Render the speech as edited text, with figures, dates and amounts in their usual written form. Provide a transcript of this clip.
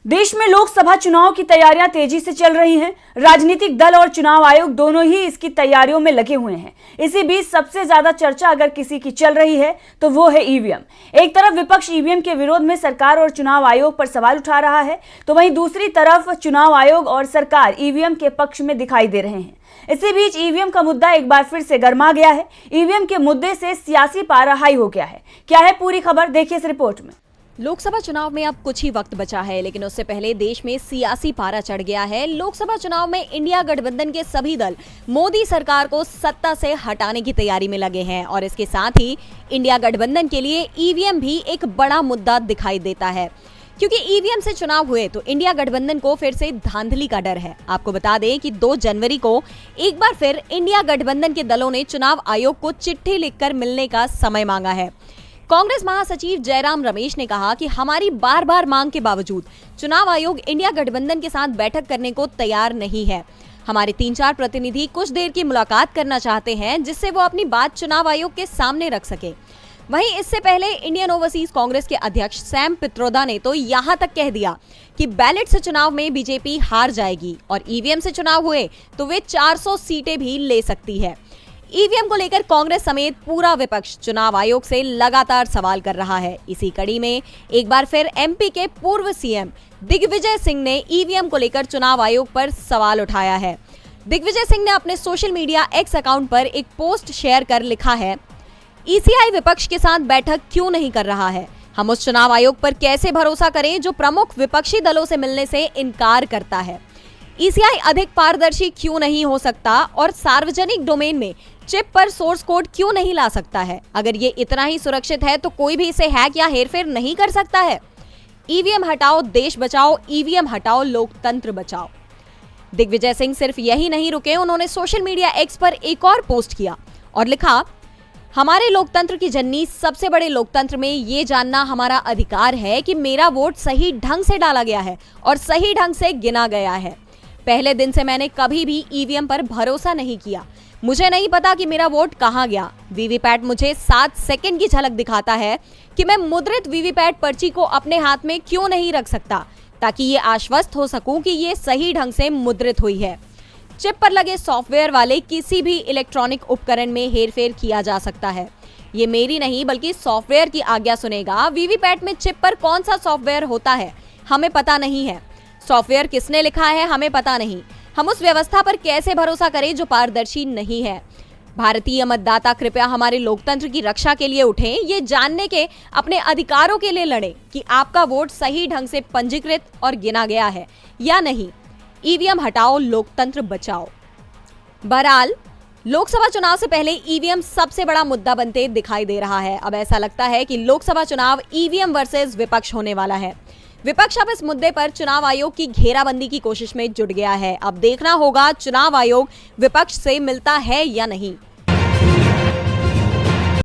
देश में लोकसभा चुनाव की तैयारियां तेजी से चल रही हैं। राजनीतिक दल और चुनाव आयोग दोनों ही इसकी तैयारियों में लगे हुए हैं। इसी बीच सबसे ज्यादा चर्चा अगर किसी की चल रही है तो वो है ईवीएम। एक तरफ विपक्ष ईवीएम के विरोध में सरकार और चुनाव आयोग पर सवाल उठा रहा है, तो वहीं दूसरी तरफ चुनाव आयोग और सरकार ईवीएम के पक्ष में दिखाई दे रहे हैं। इसी बीच ईवीएम का मुद्दा एक बार फिर से गर्मा गया है। ईवीएम के मुद्दे से सियासी पारा हाई हो गया है। क्या है पूरी खबर, देखिए इस रिपोर्ट में। लोकसभा चुनाव में अब कुछ ही वक्त बचा है, लेकिन उससे पहले देश में सियासी पारा चढ़ गया है। लोकसभा चुनाव में इंडिया गठबंधन के सभी दल मोदी सरकार को सत्ता से हटाने की तैयारी में लगे हैं और इसके साथ ही इंडिया गठबंधन के लिए ईवीएम भी एक बड़ा मुद्दा दिखाई देता है, क्योंकि ईवीएम से चुनाव हुए तो इंडिया गठबंधन को फिर से धांधली का डर है। आपको बता दें कि 2 जनवरी को एक बार फिर इंडिया गठबंधन के दलों ने चुनाव आयोग को चिट्ठी लिखकर मिलने का समय मांगा है। कांग्रेस महासचिव जयराम रमेश ने कहा कि हमारी बार बार मांग के बावजूद चुनाव आयोग इंडिया गठबंधन के साथ बैठक करने को तैयार नहीं है। हमारे 3-4 प्रतिनिधि कुछ देर की मुलाकात करना चाहते हैं, जिससे वो अपनी बात चुनाव आयोग के सामने रख सके। वहीं इससे पहले इंडियन ओवरसीज कांग्रेस के अध्यक्ष सैम पित्रोदा ने तो यहां तक कह दिया कि बैलेट से चुनाव में बीजेपी हार जाएगी और ईवीएम से चुनाव हुए तो वे 400 सीटें भी ले सकती है। ईवीएम को लेकर कांग्रेस समेत पूरा विपक्ष चुनाव आयोग से लगातार सवाल कर रहा है। इसी कड़ी में एक बार फिर एमपी के पूर्व सीएम दिग्विजय सिंह ने ईवीएम को लेकर चुनाव आयोग पर सवाल उठाया है। दिग्विजय सिंह ने अपने सोशल मीडिया एक्स अकाउंट पर एक पोस्ट शेयर कर लिखा है, ईसीआई विपक्ष के साथ बैठक क्यों नहीं कर रहा है? हम उस चुनाव आयोग पर कैसे भरोसा करें जो प्रमुख विपक्षी दलों से मिलने से इनकार करता है? ईसीआई अधिक पारदर्शी क्यों नहीं हो सकता और सार्वजनिक डोमेन में चिप पर सोर्स कोड क्यों नहीं ला सकता है? अगर ये इतना ही सुरक्षित है तो कोई भी इसे हैक या हेरफेर नहीं कर सकता है। ईवीएम हटाओ देश बचाओ, ईवीएम हटाओ लोकतंत्र बचाओ। दिग्विजय सिंह सिर्फ यही नहीं रुके, उन्होंने सोशल मीडिया एक्स पर एक और पोस्ट किया और लिखा, हमारे लोकतंत्र की जननी, सबसे बड़े लोकतंत्र में ये जानना हमारा अधिकार है कि मेरा वोट सही ढंग से डाला गया है और सही ढंग से गिना गया है। पहले दिन से मैंने कभी भी ईवीएम पर भरोसा नहीं किया। मुझे नहीं पता कि मेरा वोट कहां गया। वीवीपैट मुझे 7 सेकंड की झलक दिखाता है कि मैं मुद्रित वीवीपैट पर्ची को अपने हाथ में क्यों नहीं रख सकता, ताकि ये आश्वस्त हो सकूं कि ये सही ढंग से मुद्रित हुई है। चिप पर लगे सॉफ्टवेयर वाले किसी भी इलेक्ट्रॉनिक उपकरण में हेरफेर किया जा सकता है। ये मेरी नहीं बल्कि सॉफ्टवेयर की आज्ञा सुनेगा। वीवीपैट में चिप पर कौन सा सॉफ्टवेयर होता है हमें पता नहीं है। सॉफ्टवेयर किसने लिखा है हमें पता नहीं। हम उस व्यवस्था पर कैसे भरोसा करें जो पारदर्शी नहीं है? भारतीय मतदाता कृपया हमारे लोकतंत्र की रक्षा के लिए उठें, ये जानने के अपने अधिकारों के लिए लड़ें कि आपका वोट सही ढंग से पंजीकृत और गिना गया है या नहीं। ईवीएम हटाओ लोकतंत्र बचाओ। बहरहाल लोकसभा चुनाव से पहले ईवीएम सबसे बड़ा मुद्दा बनते दिखाई दे रहा है। अब ऐसा लगता है कि लोकसभा चुनाव ईवीएम वर्सेस विपक्ष होने वाला है। विपक्ष अब इस मुद्दे पर चुनाव आयोग की घेराबंदी की कोशिश में जुट गया है। अब देखना होगा चुनाव आयोग विपक्ष से मिलता है या नहीं।